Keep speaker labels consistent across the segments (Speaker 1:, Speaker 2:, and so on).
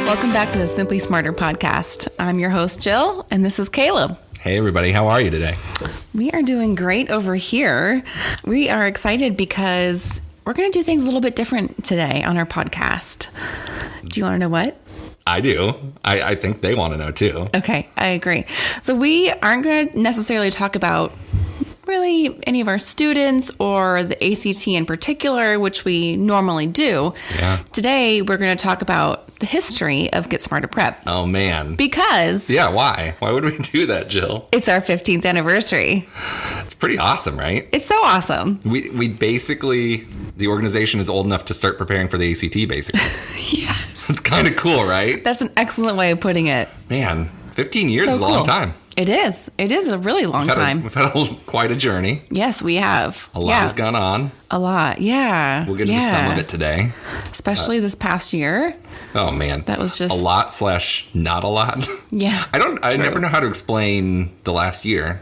Speaker 1: Welcome back to the Simply Smarter podcast. I'm your host, Jill, and this is Caleb.
Speaker 2: Hey, everybody. How are you today?
Speaker 1: We are doing great over here. We are excited because we're going to do things a little bit different today on our podcast. Do you want to know what?
Speaker 2: I do. I think they want to know, too.
Speaker 1: Okay, I agree. So we aren't going to necessarily talk about really any of our students or the ACT in particular, which we normally do.
Speaker 2: Yeah.
Speaker 1: Today, we're going to talk about the history of Get Smarter Prep.
Speaker 2: Oh, man.
Speaker 1: Because...
Speaker 2: Yeah, why? Why would we do that, Jill?
Speaker 1: it's our 15th anniversary.
Speaker 2: It's pretty awesome, right?
Speaker 1: It's so awesome.
Speaker 2: We basically, the organization is old enough to start preparing for the ACT, basically.
Speaker 1: Yes.
Speaker 2: It's kind of cool, right?
Speaker 1: That's an excellent way of putting it.
Speaker 2: Man, 15 years
Speaker 1: So
Speaker 2: is a long
Speaker 1: cool.
Speaker 2: time.
Speaker 1: It is. It is a really long time.
Speaker 2: We've had quite a journey.
Speaker 1: Yes, we have.
Speaker 2: A lot has gone on.
Speaker 1: A lot. Yeah.
Speaker 2: We'll get into some of it today.
Speaker 1: Especially this past year.
Speaker 2: Oh, man.
Speaker 1: That was just...
Speaker 2: a lot / not a lot.
Speaker 1: Yeah.
Speaker 2: I never know how to explain the last year.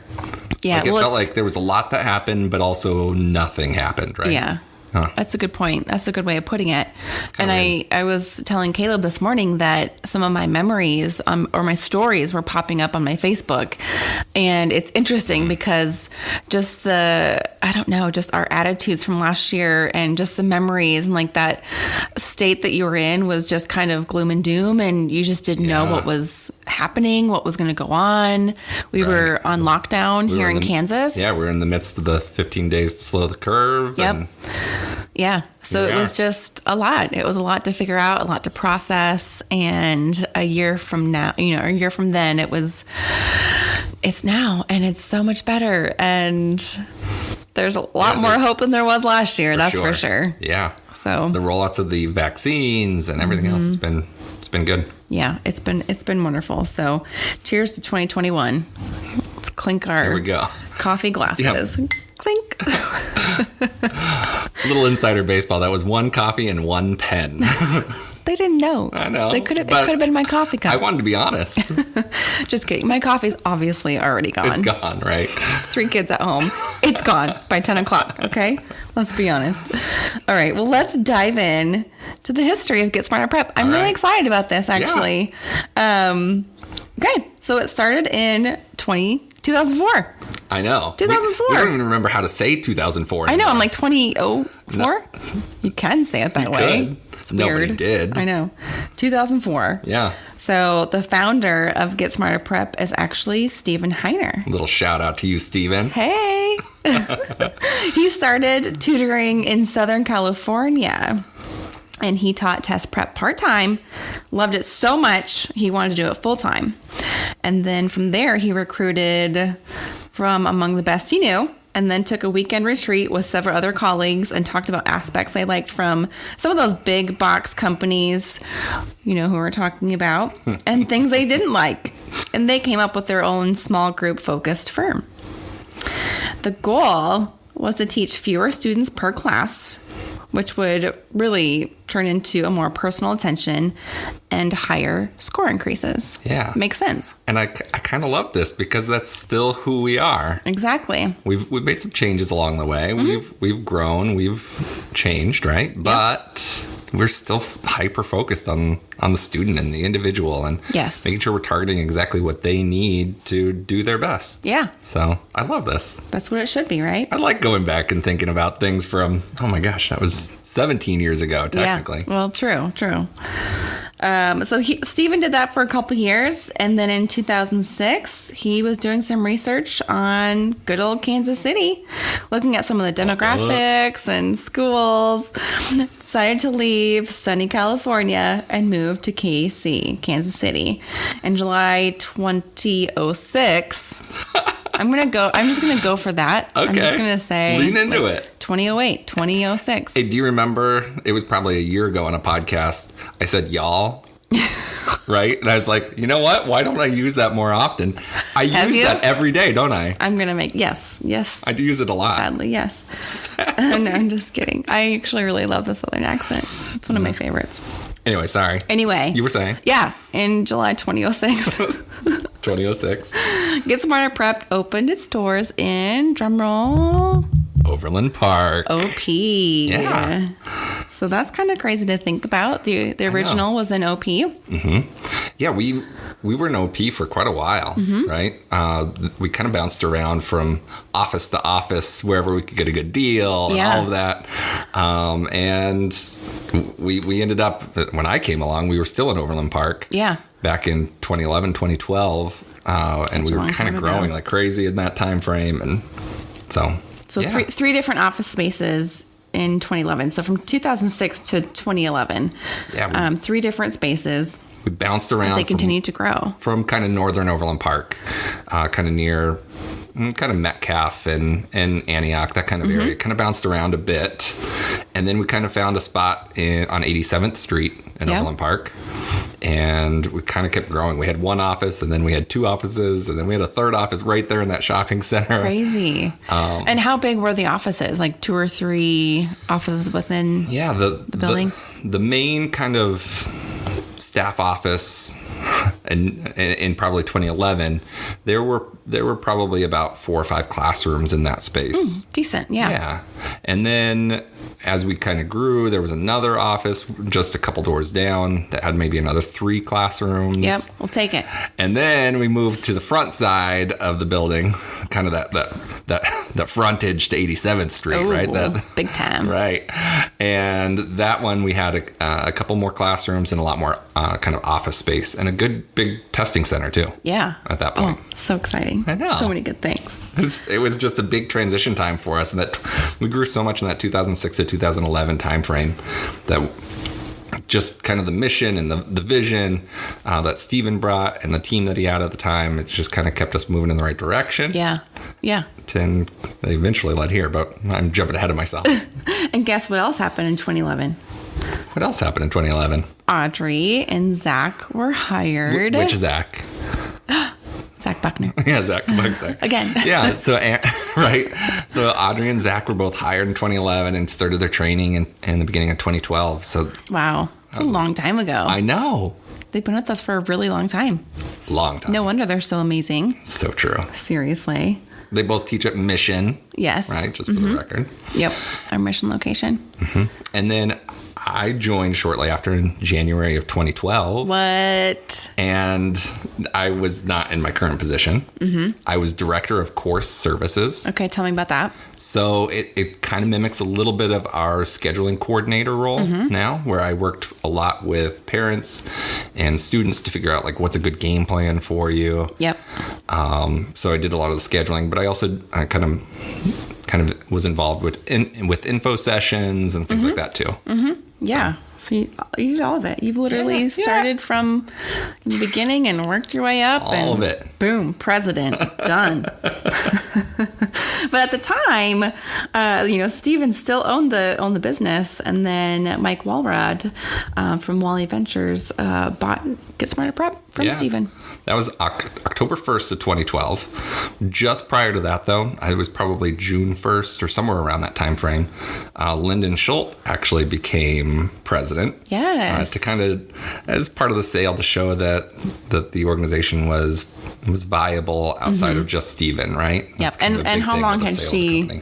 Speaker 1: Yeah.
Speaker 2: Like, it felt like there was a lot that happened, but also nothing happened, right?
Speaker 1: Yeah.
Speaker 2: Huh.
Speaker 1: That's a good point. That's a good way of putting it.
Speaker 2: Kinda
Speaker 1: And I was telling Caleb this morning that some of my memories or my stories were popping up on my Facebook. And it's interesting because just just our attitudes from last year and just the memories and like that state that you were in was just kind of gloom and doom. And you just didn't know what was happening, what was going to go on. We were on lockdown here in Kansas.
Speaker 2: Yeah, we're in the midst of the 15 days to slow the curve.
Speaker 1: Yep.
Speaker 2: And
Speaker 1: yeah. So it was just a lot. It was a lot to figure out, a lot to process. And a year from now, a year from then, it's now and it's so much better. And there's a lot more hope than there was last year. That's for sure.
Speaker 2: Yeah.
Speaker 1: So
Speaker 2: the rollouts of the vaccines and everything else, it's been good.
Speaker 1: Yeah, it's been wonderful. So cheers to 2021. Let's clink our
Speaker 2: Here we go.
Speaker 1: coffee glasses. Yep. Clink.
Speaker 2: Little insider baseball. That was one coffee and one pen.
Speaker 1: They didn't know.
Speaker 2: I know.
Speaker 1: It could have been my coffee cup.
Speaker 2: I wanted to be honest.
Speaker 1: Just kidding. My coffee's obviously already gone.
Speaker 2: It's gone, right?
Speaker 1: 3 kids at home. It's gone by 10 o'clock, okay? Let's be honest. All right, well, let's dive in to the history of Get Smarter Prep. I'm really excited about this, actually. Yeah. Okay, so it started in 2004.
Speaker 2: I know.
Speaker 1: 2004.
Speaker 2: We don't even remember how to say 2004
Speaker 1: I
Speaker 2: anymore.
Speaker 1: know, I'm like 2004? No. You can say it that way.
Speaker 2: Could.
Speaker 1: It's weird.
Speaker 2: Nobody did.
Speaker 1: I know. 2004.
Speaker 2: Yeah.
Speaker 1: So the founder of Get Smarter Prep is actually Steven Heiner.
Speaker 2: A little shout out to you, Steven.
Speaker 1: Hey. He started tutoring in Southern California. And he taught test prep part-time, loved it so much, he wanted to do it full-time. And then from there, he recruited from among the best he knew, and then took a weekend retreat with several other colleagues and talked about aspects they liked from some of those big box companies, who we're talking about, and things they didn't like. And they came up with their own small group focused firm. The goal was to teach fewer students per class, which would really turn into a more personal attention and higher score increases.
Speaker 2: Yeah.
Speaker 1: Makes sense.
Speaker 2: And I kind of love this because that's still who we are.
Speaker 1: Exactly.
Speaker 2: We've made some changes along the way. Mm-hmm. We've grown. We've changed, right? Yep. But we're still hyper focused on the student and the individual and making sure we're targeting exactly what they need to do their best. Yeah. So I love this.
Speaker 1: That's what it should be, right?
Speaker 2: I like going back and thinking about things from, oh my gosh, that was 17 years ago, technically.
Speaker 1: Yeah. Well, true. So Steven did that for a couple years, and then in 2006, he was doing some research on good old Kansas City, looking at some of the demographics and schools, decided to leave sunny California and move to KC, Kansas City. In July 2006... I'm just gonna go for that. Okay. I'm just gonna say
Speaker 2: lean into it.
Speaker 1: 2008, 2006.
Speaker 2: Hey, do you remember? It was probably a year ago on a podcast. I said y'all, right? And I was like, you know what? Why don't I use that more often? I use that every day, don't I?
Speaker 1: I'm gonna make yes. I
Speaker 2: do use it a lot.
Speaker 1: Sadly, yes. No, I'm just kidding. I actually really love the Southern accent. It's one of my favorites.
Speaker 2: Anyway, sorry.
Speaker 1: Anyway.
Speaker 2: You were saying?
Speaker 1: Yeah, in July 2006.
Speaker 2: 2006.
Speaker 1: Get Smarter Prep opened its doors in, drumroll,
Speaker 2: Overland Park.
Speaker 1: OP.
Speaker 2: Yeah.
Speaker 1: So that's kind of crazy to think about. The original was an OP.
Speaker 2: Mm-hmm. Yeah, we were an OP for quite a while, right? We kind of bounced around from office to office wherever we could get a good deal and all of that. And we ended up, when I came along, we were still in Overland Park.
Speaker 1: Yeah.
Speaker 2: Back in 2011, 2012. And we were kind of growing like crazy in that time frame. And so
Speaker 1: three different office spaces in 2011. So from 2006 to 2011, three different spaces.
Speaker 2: We bounced around.
Speaker 1: As they continued to grow.
Speaker 2: From kind of northern Overland Park, kind of near kind of Metcalf and Antioch, that kind of area. Kind of bounced around a bit. And then we kind of found a spot on 87th Street in Overland Park. And we kind of kept growing. We had one office, and then we had two offices, and then we had a third office right there in that shopping center.
Speaker 1: Crazy. And how big were the offices? Like 2 or 3 offices within the building?
Speaker 2: The main kind of staff office in probably 2011, there were probably about 4 or 5 classrooms in that space.
Speaker 1: Decent, yeah.
Speaker 2: And then as we kind of grew, there was another office just a couple doors down that had maybe another 3 classrooms.
Speaker 1: Yep, we'll take it.
Speaker 2: And then we moved to the front side of the building, kind of that frontage to 87th Street, right? That
Speaker 1: big time.
Speaker 2: Right. And that one we had a couple more classrooms and a lot more kind of office space and a good big testing center too.
Speaker 1: Yeah.
Speaker 2: At that point.
Speaker 1: So exciting.
Speaker 2: I know.
Speaker 1: So many good things.
Speaker 2: It was just a big transition time for us, and that we grew so much in that 2006 to 2011 time frame that just kind of the mission and the vision that Steven brought and the team that he had at the time, it just kind of kept us moving in the right direction.
Speaker 1: Yeah.
Speaker 2: And they eventually led here, but I'm jumping ahead of myself.
Speaker 1: And guess what else happened in 2011?
Speaker 2: What else happened in 2011?
Speaker 1: Audrey and Zach were hired.
Speaker 2: Which Zach?
Speaker 1: Zach Buckner.
Speaker 2: Yeah, Zach Buckner.
Speaker 1: Again.
Speaker 2: Yeah, right. So Audrey and Zach were both hired in 2011 and started their training in the beginning of 2012. So
Speaker 1: wow, it's a long time ago.
Speaker 2: I know.
Speaker 1: They've been with us for a really long time.
Speaker 2: Long time.
Speaker 1: No wonder they're so amazing.
Speaker 2: So true.
Speaker 1: Seriously.
Speaker 2: They both teach at Mission.
Speaker 1: Yes.
Speaker 2: Right, just for the record.
Speaker 1: Yep, our Mission location.
Speaker 2: And then I joined shortly after in January of 2012.
Speaker 1: What?
Speaker 2: And I was not in my current position. I was director of course services.
Speaker 1: Okay, tell me about that.
Speaker 2: So it kind of mimics a little bit of our scheduling coordinator role now, where I worked a lot with parents and students to figure out like what's a good game plan for you.
Speaker 1: Yep.
Speaker 2: So I did a lot of the scheduling, but I also kind of was involved with info sessions and things like that too.
Speaker 1: Yeah. So you did all of it. You've literally started from the beginning and worked your way up.
Speaker 2: All of it.
Speaker 1: Boom, president. Done. But at the time, Steven still owned the business, and then Mike Walrod from Wally Ventures bought Get Smarter Prep from Steven.
Speaker 2: That was October 1st of 2012. Just prior to that, though, it was probably June 1st or somewhere around that time frame, Lyndon Schultz actually became president.
Speaker 1: Yes.
Speaker 2: To kind of, as part of the sale, to show that the organization was viable outside of just Steven, right?
Speaker 1: Yep. And how long had she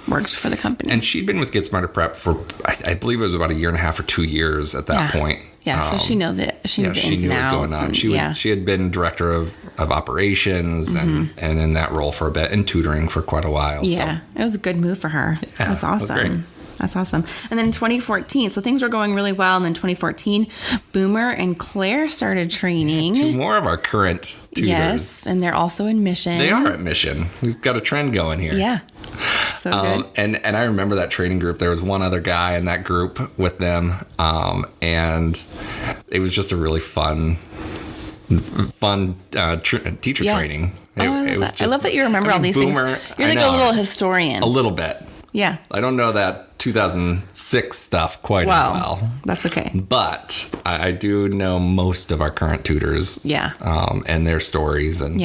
Speaker 1: worked for the company?
Speaker 2: And she'd been with Get Smarter Prep for, I believe it was about 1.5 or 2 years at that point.
Speaker 1: Yeah, so she knew the ins and outs.
Speaker 2: She knew what was going on. She had been director of operations and in that role for a bit, and tutoring for quite a while.
Speaker 1: Yeah, it was a good move for her. Yeah, that's awesome. That's awesome. And then in 2014, so things were going really well. And then 2014, Boomer and Claire started training.
Speaker 2: 2 more of our current tutors.
Speaker 1: Yes, and they're also in Mission.
Speaker 2: They are at Mission. We've got a trend going here.
Speaker 1: Yeah. So good.
Speaker 2: And I remember that training group. There was one other guy in that group with them. And it was just a really fun teacher training.
Speaker 1: I love that you remember all these Boomer, things. You're like a little historian.
Speaker 2: A little bit.
Speaker 1: Yeah.
Speaker 2: I don't know that 2006 stuff quite as well.
Speaker 1: That's okay.
Speaker 2: But I do know most of our current tutors.
Speaker 1: Yeah.
Speaker 2: And their stories. And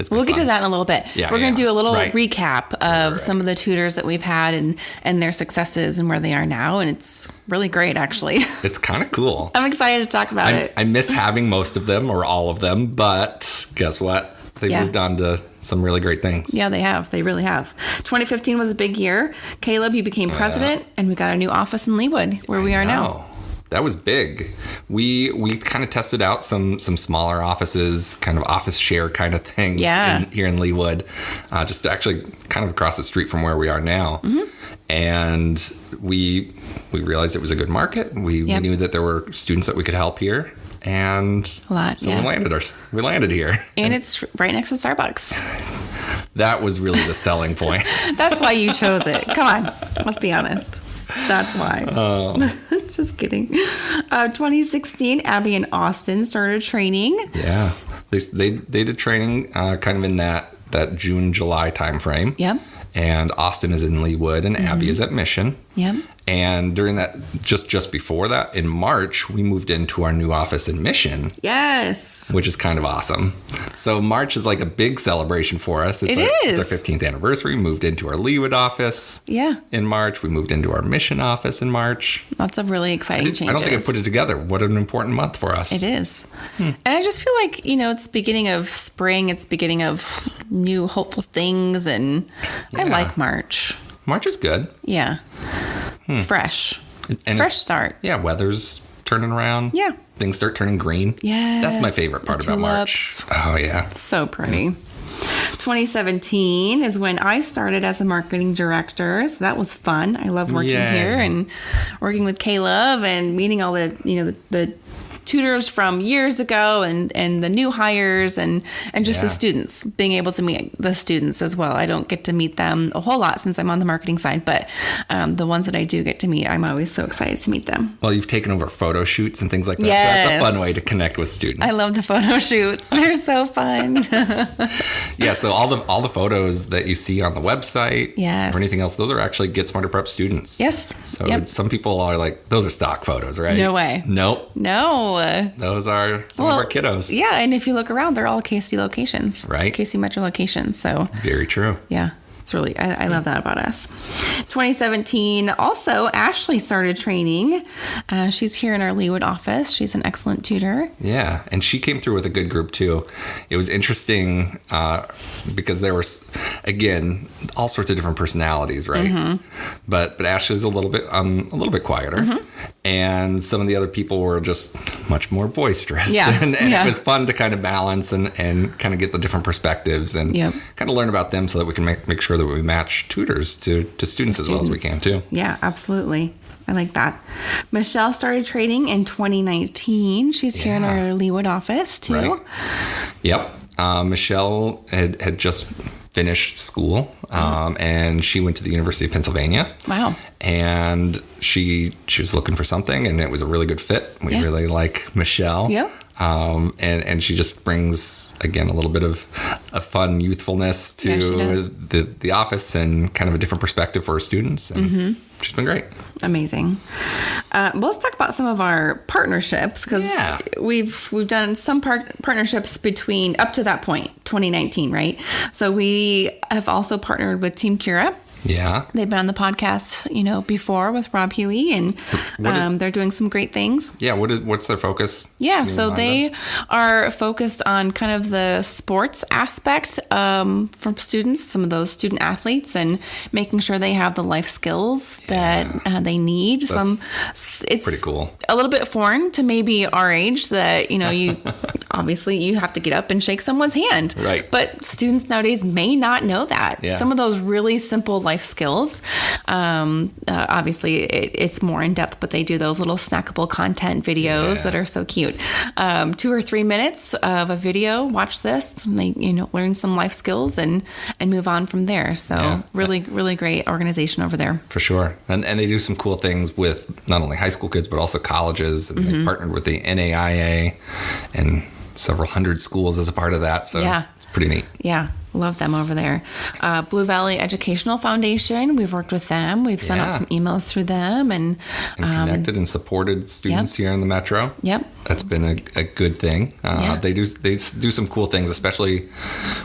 Speaker 1: we'll get to that in a little bit.
Speaker 2: Yeah,
Speaker 1: We're going to do a little recap of some of the tutors that we've had and their successes and where they are now. And it's really great, actually.
Speaker 2: It's kind of cool.
Speaker 1: I'm excited to talk about it.
Speaker 2: I miss having most of them or all of them. But guess what? They've moved on to some really great things.
Speaker 1: Yeah, they have. They really have. 2015 was a big year. Caleb, you became president, and we got a new office in Leawood, where we are now.
Speaker 2: That was big. We kind of tested out some smaller offices, kind of office share kind of things here in Leawood, just actually kind of across the street from where we are now. And we realized it was a good market. We knew that there were students that we could help here. And
Speaker 1: we
Speaker 2: landed here.
Speaker 1: And it's right next to Starbucks.
Speaker 2: That was really the selling point.
Speaker 1: That's why you chose it. Come on. Let's be honest. That's why. Just kidding. 2016, Abby and Austin started training.
Speaker 2: Yeah. They did training kind of in that June, July timeframe.
Speaker 1: Yep.
Speaker 2: And Austin is in Leawood and Abby is at Mission.
Speaker 1: Yep.
Speaker 2: And during that, just before that, in March, we moved into our new office in Mission.
Speaker 1: Yes.
Speaker 2: Which is kind of awesome. So March is like a big celebration for us. It's our 15th anniversary. We moved into our Leawood office in March. We moved into our Mission office in March.
Speaker 1: Lots of really exciting changes.
Speaker 2: I don't think I put it together. What an important month for us.
Speaker 1: It is. And I just feel like, it's beginning of spring. It's beginning of new hopeful things. And I like March.
Speaker 2: March is good.
Speaker 1: Yeah. It's fresh. Fresh start.
Speaker 2: Yeah, weather's turning around.
Speaker 1: Yeah.
Speaker 2: Things start turning green.
Speaker 1: Yeah.
Speaker 2: That's my favorite part about March. Oh, yeah.
Speaker 1: So pretty. 2017 is when I started as a marketing director. So that was fun. I love working here and working with Caleb and meeting all the, the tutors from years ago and the new hires and just the students, being able to meet the students as well. I don't get to meet them a whole lot since I'm on the marketing side, but the ones that I do get to meet, I'm always so excited to meet them.
Speaker 2: Well, you've taken over photo shoots and things like that. Yes. So that's a fun way to connect with students.
Speaker 1: I love the photo shoots. They're so fun.
Speaker 2: Yeah. So all the photos that you see on the website or anything else, those are actually Get Smarter Prep students.
Speaker 1: Yes.
Speaker 2: So some people are like, those are stock photos, right?
Speaker 1: No way.
Speaker 2: Nope.
Speaker 1: No.
Speaker 2: Those are some of our kiddos.
Speaker 1: Yeah, and if you look around, they're all KC locations.
Speaker 2: Right.
Speaker 1: KC Metro locations. So
Speaker 2: very true.
Speaker 1: Yeah. It's really, I love that about us. 2017, also, Ashley started training. She's here in our Leawood office. She's an excellent tutor.
Speaker 2: Yeah, and she came through with a good group, too. It was interesting because there were, again, all sorts of different personalities, right? But Ashley's a little bit quieter. And some of the other people were just much more boisterous.
Speaker 1: Yeah.
Speaker 2: and it was fun to kind of balance and kind of get the different perspectives and kind of learn about them so that we can make sure that we match tutors to students as well as we can too.
Speaker 1: Yeah, absolutely. I like that. Michelle started training in 2019. She's here in our Leawood office too.
Speaker 2: Right. Yep. Michelle had just finished school and she went to the University of Pennsylvania.
Speaker 1: Wow.
Speaker 2: And she was looking for something and it was a really good fit. We really like Michelle.
Speaker 1: Yeah.
Speaker 2: And she just brings, again, a little bit of a fun youthfulness to the office and kind of a different perspective for her students. And she's been great.
Speaker 1: Amazing. Well, let's talk about some of our partnerships because we've done some partnerships between up to that point, 2019, right? So we have also partnered with Team Cura.
Speaker 2: Yeah.
Speaker 1: They've been on the podcast, before with Rob Huey, and they're doing some great things.
Speaker 2: Yeah. What's their focus?
Speaker 1: Yeah. So they are focused on kind of the sports aspect for students, some of those student athletes, and making sure they have the life skills that they need. It's
Speaker 2: pretty cool.
Speaker 1: A little bit foreign to maybe our age that, you obviously you have to get up and shake someone's hand.
Speaker 2: Right.
Speaker 1: But students nowadays may not know that. Yeah. Some of those really simple life skills. Obviously, it's more in depth, but they do those little snackable content videos that are so cute. 2 or 3 minutes of a video. Watch this, and they learn some life skills and move on from there. So really, really great organization over there
Speaker 2: for sure. And they do some cool things with not only high school kids but also colleges. And they partnered with the NAIA and several hundred schools as a part of that. So. Yeah. Pretty neat.
Speaker 1: Yeah. Love them over there. Blue Valley Educational Foundation. We've worked with them. We've sent out some emails through them and
Speaker 2: connected and supported students here in the Metro.
Speaker 1: Yep.
Speaker 2: That's been a good thing. They do some cool things, especially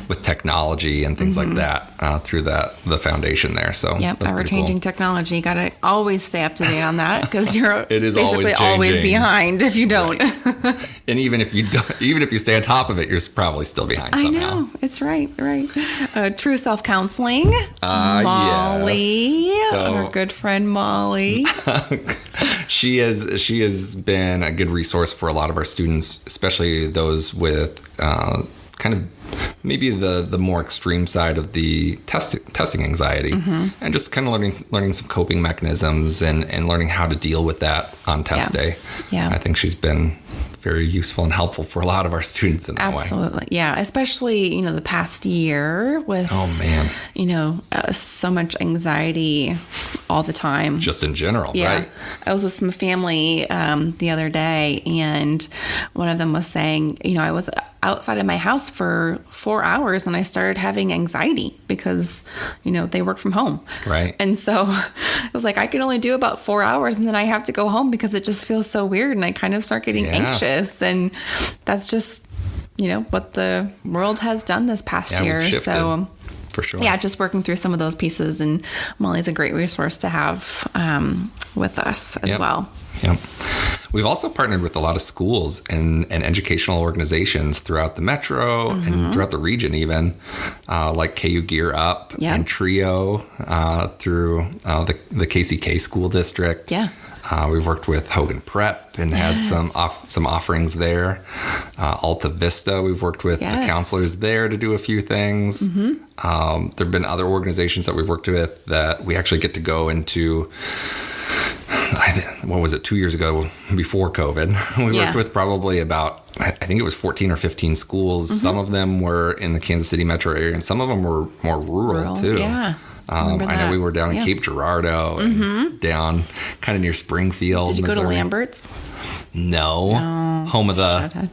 Speaker 2: with technology and things like that through the foundation there. So
Speaker 1: ever-changing technology. Got to always stay up to date on that because you're
Speaker 2: it is
Speaker 1: basically always behind if you don't.
Speaker 2: Right. And even if you stay on top of it, you're probably still behind somehow.
Speaker 1: I know. It's right. True Self-Counseling. Molly,
Speaker 2: yes.
Speaker 1: our good friend Molly.
Speaker 2: She has been a good resource for a lot of our students, especially those with kind of maybe the more extreme side of the testing anxiety, and just kind of learning some coping mechanisms and learning how to deal with that on test day. Yeah, I think she's been very useful and helpful for a lot of our students in that way.
Speaker 1: Absolutely. Yeah. Especially, the past year with, so much anxiety all the time.
Speaker 2: Just in general, right?
Speaker 1: I was with some family the other day, and one of them was saying, I was outside of my house for 4 hours and I started having anxiety because, they work from home.
Speaker 2: Right.
Speaker 1: And so I was like, I can only do about 4 hours and then I have to go home because it just feels so weird and I kind of start getting anxious. And that's just, what the world has done this past year. So
Speaker 2: for sure.
Speaker 1: Yeah, just working through some of those pieces, and Molly's a great resource to have with us as well.
Speaker 2: Yep. We've also partnered with a lot of schools and educational organizations throughout the Metro and throughout the region even, like KU Gear Up and TRIO through the KCK school district.
Speaker 1: Yeah.
Speaker 2: We've worked with Hogan Prep and had some offerings there. Alta Vista, we've worked with the counselors there to do a few things. There have been other organizations that we've worked with that we actually get to go into. What was it, 2 years ago before COVID? We worked with probably about, I think it was 14 or 15 schools. Some of them were in the Kansas City metro area, and some of them were more rural too.
Speaker 1: Yeah.
Speaker 2: I know we were down in Cape Girardeau and down kind of near Springfield.
Speaker 1: Did you
Speaker 2: Missouri.
Speaker 1: go to Lambert's?
Speaker 2: No. Home of the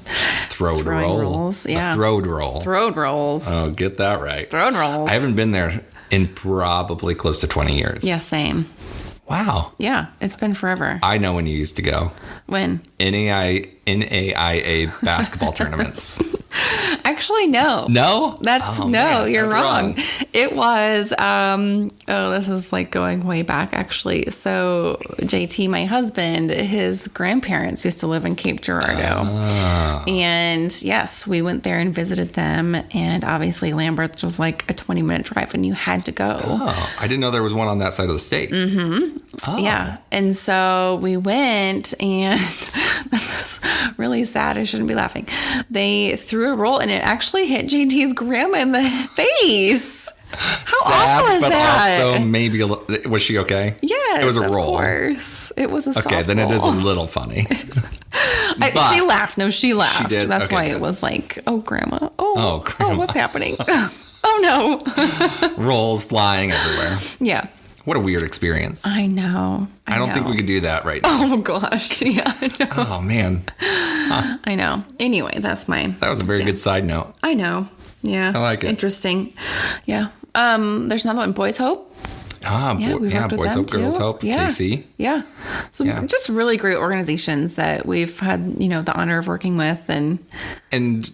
Speaker 2: Throwed Rolls.
Speaker 1: Yeah.
Speaker 2: The Throwed Roll.
Speaker 1: Throwed Rolls.
Speaker 2: Oh, get that right.
Speaker 1: Throwed Rolls.
Speaker 2: I haven't been there in probably close to 20 years.
Speaker 1: Yeah, same.
Speaker 2: Wow.
Speaker 1: Yeah, it's been forever.
Speaker 2: I know when you used to go.
Speaker 1: When?
Speaker 2: NAIA basketball tournaments.
Speaker 1: Actually, no.
Speaker 2: No?
Speaker 1: You're wrong. It was, this is like going way back actually. So JT, my husband, his grandparents used to live in Cape Girardeau. And yes, we went there and visited them. And obviously Lambert was like a 20-minute drive and you had to go.
Speaker 2: Oh, I didn't know there was one on that side of the state.
Speaker 1: Mm-hmm. Oh. Yeah. And so we went, and this is really sad. I shouldn't be laughing. They threw a roll and it actually hit JT's grandma in the face. How
Speaker 2: sad,
Speaker 1: awful is
Speaker 2: but
Speaker 1: that?
Speaker 2: Also maybe was she okay?
Speaker 1: Yes,
Speaker 2: it was a roll.
Speaker 1: Of course, it was a soft
Speaker 2: okay. Then it is a
Speaker 1: roll.
Speaker 2: little funny.
Speaker 1: She laughed. No, she laughed.
Speaker 2: She did.
Speaker 1: That's why
Speaker 2: good.
Speaker 1: It was like, oh, grandma.
Speaker 2: Oh, grandma.
Speaker 1: Oh, what's happening? Oh no.
Speaker 2: Rolls flying everywhere.
Speaker 1: Yeah.
Speaker 2: What a weird experience.
Speaker 1: I know.
Speaker 2: I don't think we could do that right now.
Speaker 1: Oh, gosh. Yeah, I know.
Speaker 2: Oh, man. Huh.
Speaker 1: I know. Anyway, that's mine.
Speaker 2: That was a very good side note.
Speaker 1: I know. Yeah.
Speaker 2: I like it.
Speaker 1: Interesting. Yeah. There's another one, Boys Hope.
Speaker 2: Boys Hope, Girls Hope, KC.
Speaker 1: Yeah. So just really great organizations that we've had, the honor of working with. And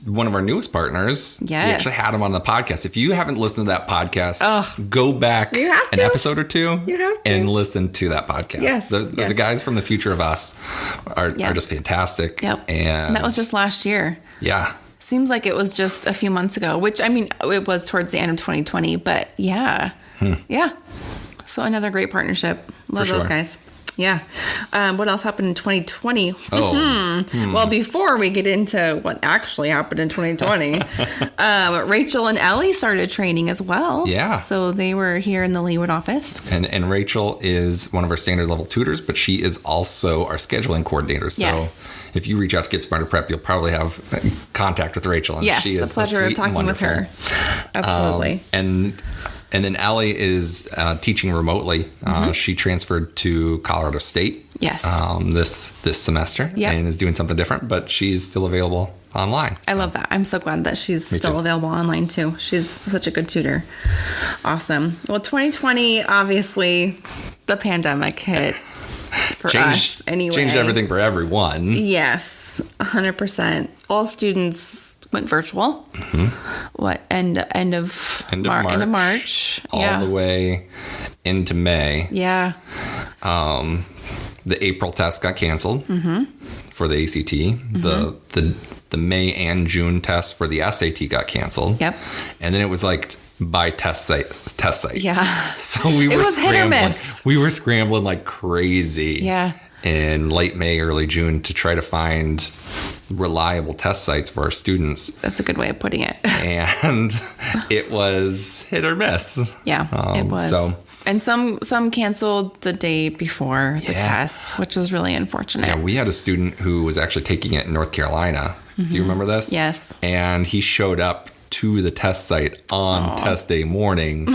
Speaker 2: one of our newest partners, we actually had him on the podcast. If you haven't listened to that podcast, go back an episode or two and listen to that podcast.
Speaker 1: Yes.
Speaker 2: The guys from The Future of Us are just fantastic.
Speaker 1: Yep.
Speaker 2: And
Speaker 1: that was just last year.
Speaker 2: Yeah.
Speaker 1: Seems like it was just a few months ago, which, I mean, it was towards the end of 2020, but yeah. Yeah. So another great partnership. Love those guys. Yeah. What else happened in 2020? Well, before we get into what actually happened in 2020, Rachel and Ellie started training as well.
Speaker 2: Yeah.
Speaker 1: So they were here in the Leawood office.
Speaker 2: And Rachel is one of our standard level tutors, but she is also our scheduling coordinator. So if you reach out to Get Smarter Prep, you'll probably have contact with Rachel. And she is
Speaker 1: the pleasure of talking with her. Absolutely.
Speaker 2: And then Ellie is teaching remotely. She transferred to Colorado State.
Speaker 1: Yes.
Speaker 2: This semester and is doing something different, but she's still available online.
Speaker 1: I love that. I'm so glad that she's still available online too. She's such a good tutor. Awesome. Well, 2020, obviously, the pandemic hit for us anyway.
Speaker 2: Changed everything for everyone.
Speaker 1: Yes, 100%. All students went virtual. What, end of March.
Speaker 2: All the way into May.
Speaker 1: Yeah.
Speaker 2: The April test got canceled for the ACT. The May and June test for the SAT got canceled.
Speaker 1: Yep.
Speaker 2: And then it was like by test site.
Speaker 1: Yeah.
Speaker 2: So we were
Speaker 1: hit or miss.
Speaker 2: We were scrambling like crazy.
Speaker 1: Yeah.
Speaker 2: In late May, early June to try to find reliable test sites for our students.
Speaker 1: That's a good way of putting it.
Speaker 2: And it was hit or miss.
Speaker 1: Yeah, it was. And some canceled the day before the test, which was really unfortunate.
Speaker 2: Yeah, we had a student who was actually taking it in North Carolina. Do you remember this?
Speaker 1: Yes.
Speaker 2: And he showed up to the test site on test day morning,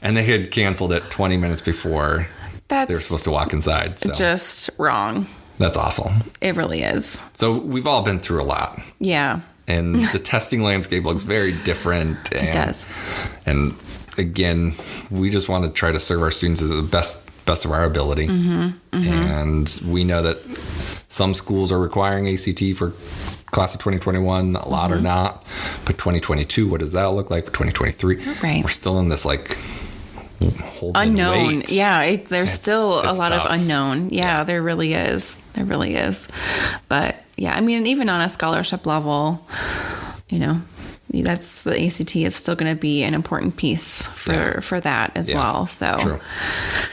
Speaker 2: and they had canceled it 20 minutes before they were supposed to walk inside. So.
Speaker 1: Just wrong.
Speaker 2: That's awful.
Speaker 1: It really is.
Speaker 2: So we've all been through a lot.
Speaker 1: Yeah.
Speaker 2: And the testing landscape looks very different.
Speaker 1: It does.
Speaker 2: And again, we just want to try to serve our students as the best of our ability. And we know that some schools are requiring ACT for class of 2021. A lot are not. But 2022, what does that look like? 2023,
Speaker 1: right.
Speaker 2: We're still in this like
Speaker 1: unknown.
Speaker 2: Wait.
Speaker 1: Yeah, there's still a lot
Speaker 2: tough.
Speaker 1: of unknown. Yeah, there really is. There really is. But yeah, I mean, even on a scholarship level, that's the ACT is still going to be an important piece for that as well. So
Speaker 2: true.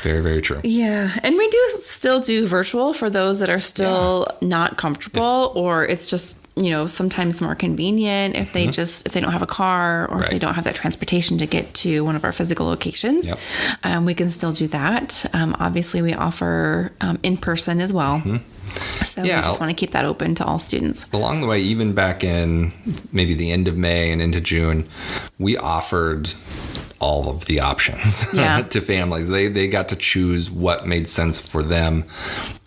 Speaker 2: Very, very true.
Speaker 1: Yeah. And we do still do virtual for those that are still not comfortable or it's just, sometimes more convenient if they if they don't have a car or if they don't have that transportation to get to one of our physical locations. We can still do that. Obviously we offer in person as well. So we just want to keep that open to all students.
Speaker 2: Along the way, even back in maybe the end of May and into June, we offered all of the options to families. They got to choose what made sense for them.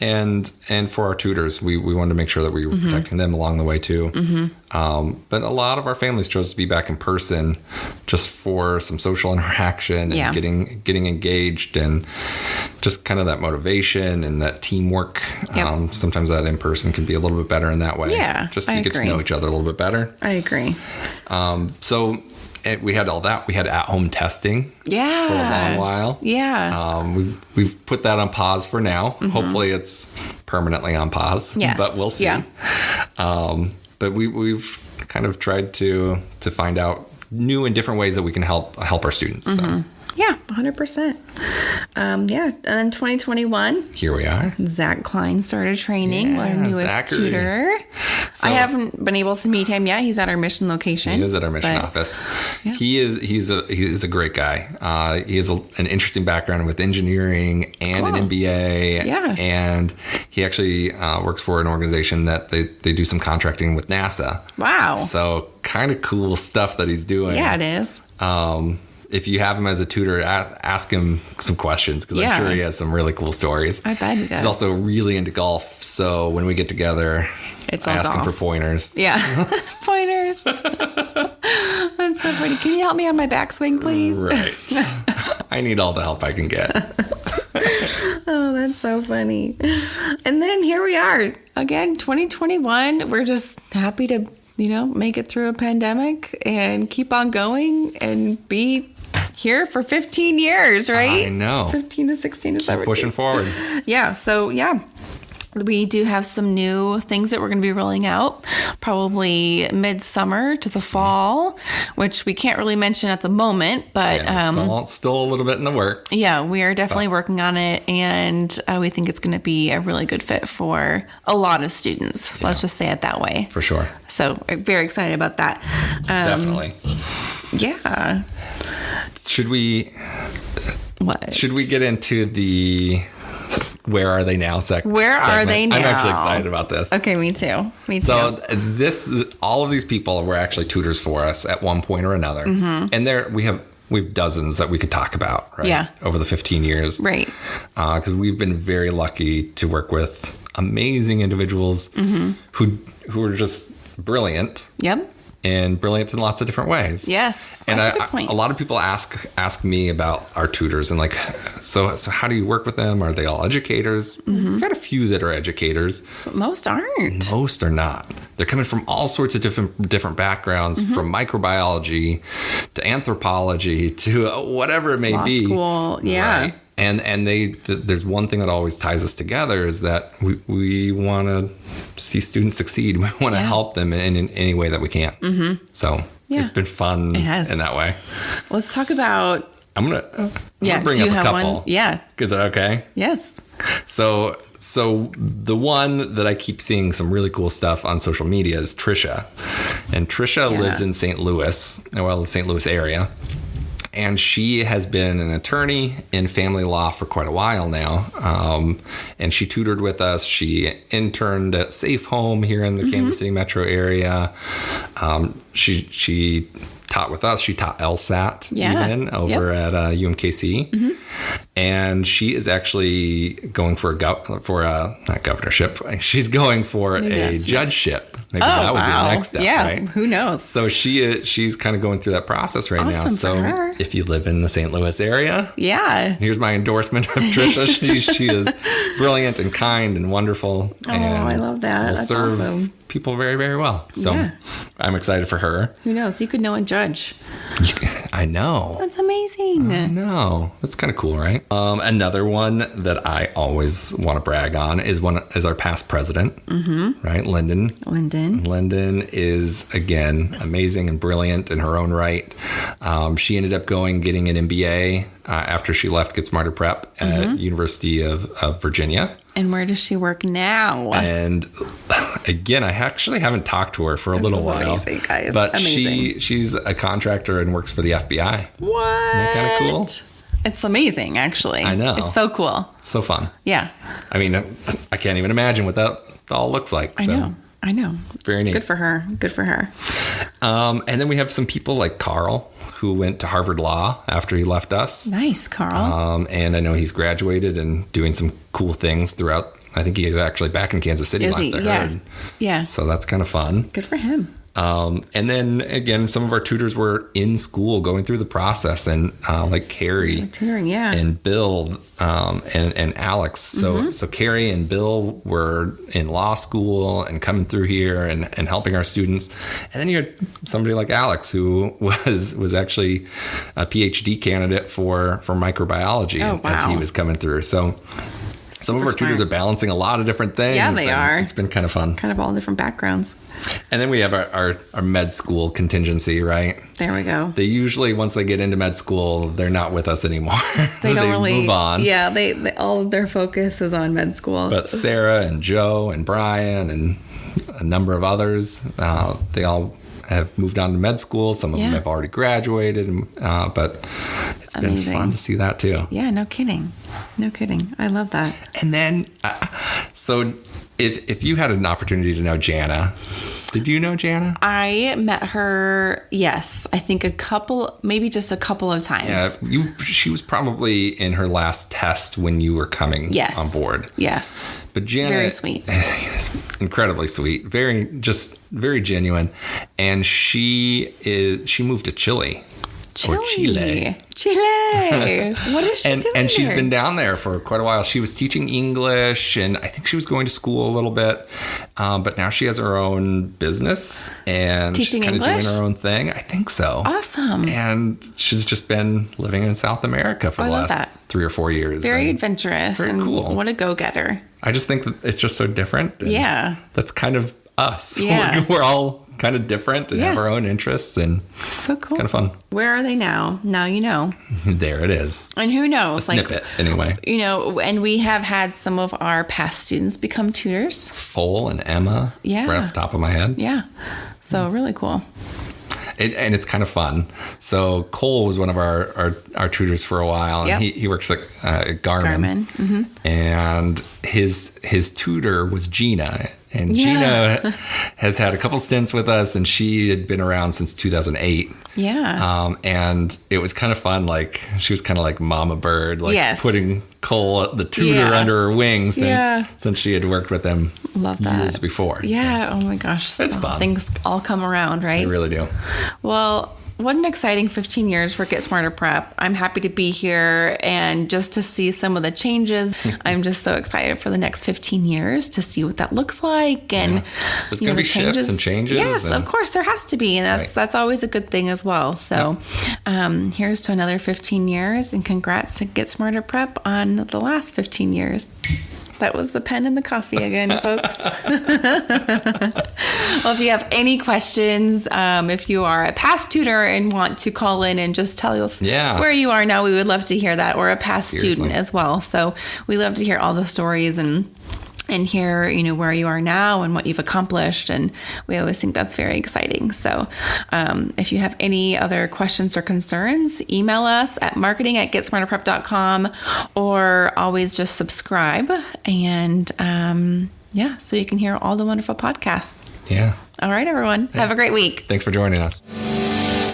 Speaker 2: And for our tutors, we wanted to make sure that we were protecting them along the way too. But a lot of our families chose to be back in person just for some social interaction and getting engaged and just kind of that motivation and that teamwork. Sometimes that in person can be a little bit better in that way.
Speaker 1: Yeah,
Speaker 2: just so you get to know each other a little bit better.
Speaker 1: I agree.
Speaker 2: So we had all that. We had at-home testing for a long while.
Speaker 1: Yeah.
Speaker 2: We've put that on pause for now. Hopefully it's permanently on pause.
Speaker 1: Yes.
Speaker 2: But we'll see.
Speaker 1: Yeah.
Speaker 2: But we've kind of tried to find out new and different ways that we can help our students. So.
Speaker 1: Yeah, 100%. And then 2021.
Speaker 2: Here we are.
Speaker 1: Zach Klein started training, our newest tutor. So, I haven't been able to meet him yet. He's at our mission location.
Speaker 2: He is at our mission office. Yeah. He's a great guy. He has an interesting background with engineering and an MBA.
Speaker 1: Yeah.
Speaker 2: And he actually works for an organization that they do some contracting with NASA.
Speaker 1: Wow.
Speaker 2: So kind of cool stuff that he's doing.
Speaker 1: Yeah, it is.
Speaker 2: If you have him as a tutor, ask him some questions because I'm sure he has some really cool stories.
Speaker 1: I bet he does.
Speaker 2: He's also really into golf. So when we get together, I ask him for pointers.
Speaker 1: Yeah. Pointers. That's so funny. Can you help me on my backswing, please?
Speaker 2: Right. I need all the help I can get.
Speaker 1: Oh, that's so funny. And then here we are again, 2021. We're just happy to, make it through a pandemic and keep on going and be here for 15 years, right?
Speaker 2: I know.
Speaker 1: 15 to 16 to 17.
Speaker 2: Pushing forward.
Speaker 1: Yeah. So, we do have some new things that we're going to be rolling out probably midsummer to the fall, which we can't really mention at the moment, but
Speaker 2: still a little bit in the works.
Speaker 1: Yeah, we are definitely working on it, and we think it's going to be a really good fit for a lot of students. So let's just say it that way.
Speaker 2: For sure.
Speaker 1: So very excited about that.
Speaker 2: Definitely.
Speaker 1: Yeah.
Speaker 2: Should we get into the where are they now segment?
Speaker 1: Where are they now?
Speaker 2: I'm actually excited about this.
Speaker 1: Okay, me too.
Speaker 2: So all of these people were actually tutors for us at one point or another. And we've dozens that we could talk about, right?
Speaker 1: Yeah.
Speaker 2: Over the 15 years.
Speaker 1: Right.
Speaker 2: Because we've been very lucky to work with amazing individuals who are just brilliant.
Speaker 1: Yep.
Speaker 2: And brilliant in lots of different ways.
Speaker 1: Yes.
Speaker 2: And a lot of people ask me about our tutors and like, so how do you work with them? Are they all educators? Mm-hmm. We've had a few that are educators.
Speaker 1: But most aren't.
Speaker 2: Most are not. They're coming from all sorts of different backgrounds, from microbiology to anthropology to whatever it may
Speaker 1: Law
Speaker 2: be.
Speaker 1: School. Yeah.
Speaker 2: Right? And there's one thing that always ties us together is that we want to see students succeed. We want to help them in any way that we can. Mm-hmm. So it's been fun in that way.
Speaker 1: Let's talk about...
Speaker 2: I'm gonna bring up a couple.
Speaker 1: One? Yeah.
Speaker 2: Is that okay?
Speaker 1: Yes.
Speaker 2: So the one that I keep seeing some really cool stuff on social media is Trisha. And Trisha lives in St. Louis, the St. Louis area. And she has been an attorney in family law for quite a while now. And she tutored with us. She interned at Safe Home here in the Kansas City metro area. She taught with us. She taught LSAT even over at UMKC. Mm-hmm. And she is actually going for not governorship. She's going for a judgeship. Maybe that would be the next step, right?
Speaker 1: Who knows?
Speaker 2: So she's kind of going through that process right now. So if you live in the St. Louis area, here's my endorsement of Trisha. she is brilliant and kind and wonderful. And
Speaker 1: I love that.
Speaker 2: Will serve people very, very well. So I'm excited for her.
Speaker 1: Who knows? You could know and judge.
Speaker 2: I know.
Speaker 1: That's amazing.
Speaker 2: I know. That's kind of cool, right? Another one that I always want to brag on is our past president, right? Lyndon. Lyndon is, again, amazing and brilliant in her own right. She ended up getting an MBA after she left Get Smarter Prep at University of Virginia.
Speaker 1: And where does she work now?
Speaker 2: And again, I actually haven't talked to her for a little while.
Speaker 1: Amazing, guys.
Speaker 2: But she's a contractor and works for the FBI.
Speaker 1: What?
Speaker 2: Isn't that kind of cool?
Speaker 1: It's amazing, actually.
Speaker 2: I know.
Speaker 1: It's so cool.
Speaker 2: It's so fun.
Speaker 1: Yeah.
Speaker 2: I mean, I can't even imagine what that all looks like.
Speaker 1: I know.
Speaker 2: Very neat.
Speaker 1: Good for her.
Speaker 2: And then we have some people like Carl, who went to Harvard Law after he left us.
Speaker 1: Nice, Carl.
Speaker 2: And I know he's graduated and doing some cool things throughout. I think he's actually back in Kansas City last I heard.
Speaker 1: Yeah.
Speaker 2: So that's kind of fun.
Speaker 1: Good for him.
Speaker 2: And then again, some of our tutors were in school going through the process, and like Carrie
Speaker 1: tutoring,
Speaker 2: and Bill and Alex. So Carrie and Bill were in law school and coming through here and helping our students. And then you had somebody like Alex, who was actually a PhD candidate for microbiology as he was coming through. So some of our tutors are balancing a lot of different things.
Speaker 1: Yeah, they are.
Speaker 2: It's been kind of fun.
Speaker 1: Kind of all different backgrounds.
Speaker 2: And then we have our med school contingency, right?
Speaker 1: There we go.
Speaker 2: They usually, once they get into med school, they're not with us anymore.
Speaker 1: They don't really
Speaker 2: move on.
Speaker 1: Yeah, they all of their focus is on med school.
Speaker 2: But Sarah and Joe and Brian and a number of others, they all have moved on to med school. Some of them have already graduated, but it's been fun to see that too.
Speaker 1: Yeah, no kidding. I love that.
Speaker 2: And then, so if you had an opportunity to know Jana, did you know Jana?
Speaker 1: I met her, yes, I think maybe just a couple of times.
Speaker 2: Yeah, she was probably in her last test when you were coming on board.
Speaker 1: Yes.
Speaker 2: But Jana,
Speaker 1: very sweet.
Speaker 2: Is incredibly sweet, very genuine, and she moved to Chile. Or Chile.
Speaker 1: What is she doing
Speaker 2: And she's
Speaker 1: there?
Speaker 2: been down there for quite a while. She was teaching English, and I think she was going to school a little bit. But now she has her own business, and
Speaker 1: teaching
Speaker 2: she's kind of
Speaker 1: English?
Speaker 2: doing her own thing. I think so.
Speaker 1: Awesome.
Speaker 2: And she's just been living in South America for the last 3 or 4 years.
Speaker 1: Very adventurous.
Speaker 2: Very cool.
Speaker 1: What a go-getter.
Speaker 2: I just think that it's just so different.
Speaker 1: Yeah.
Speaker 2: That's kind of us.
Speaker 1: Yeah.
Speaker 2: We're all kind of different and have our own interests, and
Speaker 1: so cool.
Speaker 2: It's kind of fun.
Speaker 1: Where are they now? Now you know.
Speaker 2: There it is.
Speaker 1: And who knows?
Speaker 2: A snippet, anyway.
Speaker 1: You know, and we have had some of our past students become tutors.
Speaker 2: Cole and Emma.
Speaker 1: Yeah.
Speaker 2: Right off the top of my head.
Speaker 1: Yeah. So really cool.
Speaker 2: And it's kind of fun. So Cole was one of our tutors for a while, and he works at Garmin.
Speaker 1: Mm-hmm.
Speaker 2: And his tutor was Gina, And Gina has had a couple stints with us, and she had been around since 2008.
Speaker 1: Yeah.
Speaker 2: And it was kind of fun. Like, she was kind of like Mama Bird, like putting Cole, the tutor, under her wing since she had worked with them years before.
Speaker 1: Yeah. So. Oh my gosh.
Speaker 2: It's fun.
Speaker 1: Things all come around, right?
Speaker 2: They really do.
Speaker 1: Well, what an exciting 15 years for Get Smarter Prep. I'm happy to be here and just to see some of the changes. I'm just so excited for the next 15 years to see what that looks like. And
Speaker 2: there's going to be shifts and changes.
Speaker 1: Yes, of course, there has to be. And that's always a good thing as well. So here's to another 15 years, and congrats to Get Smarter Prep on the last 15 years. That was the pen and the coffee again, folks. Well, if you have any questions, if you are a past tutor and want to call in and just tell us where you are now, we would love to hear that, or a past student as well. So we love to hear all the stories and hear, where you are now and what you've accomplished. And we always think that's very exciting. So if you have any other questions or concerns, email us at marketing@getsmarterprep.com, or always just subscribe. And so you can hear all the wonderful podcasts.
Speaker 2: Yeah.
Speaker 1: All right, everyone. Have a great week.
Speaker 2: Thanks for joining us.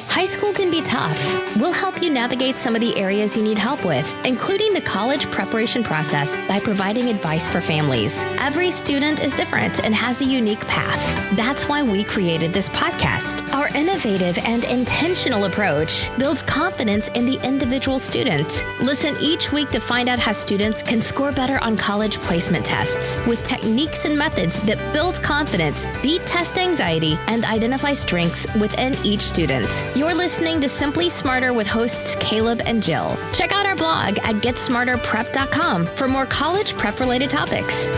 Speaker 3: High school can be tough. We'll help you navigate some of the areas you need help with, including the college preparation process, by providing advice for families. Every student is different and has a unique path. That's why we created this podcast. Our innovative and intentional approach builds confidence in the individual student. Listen each week to find out how students can score better on college placement tests with techniques and methods that build confidence, beat test anxiety, and identify strengths within each student. You're listening to Simply Smarter with hosts Caleb and Jill. Check out our blog at GetSmarterPrep.com for more college prep related topics.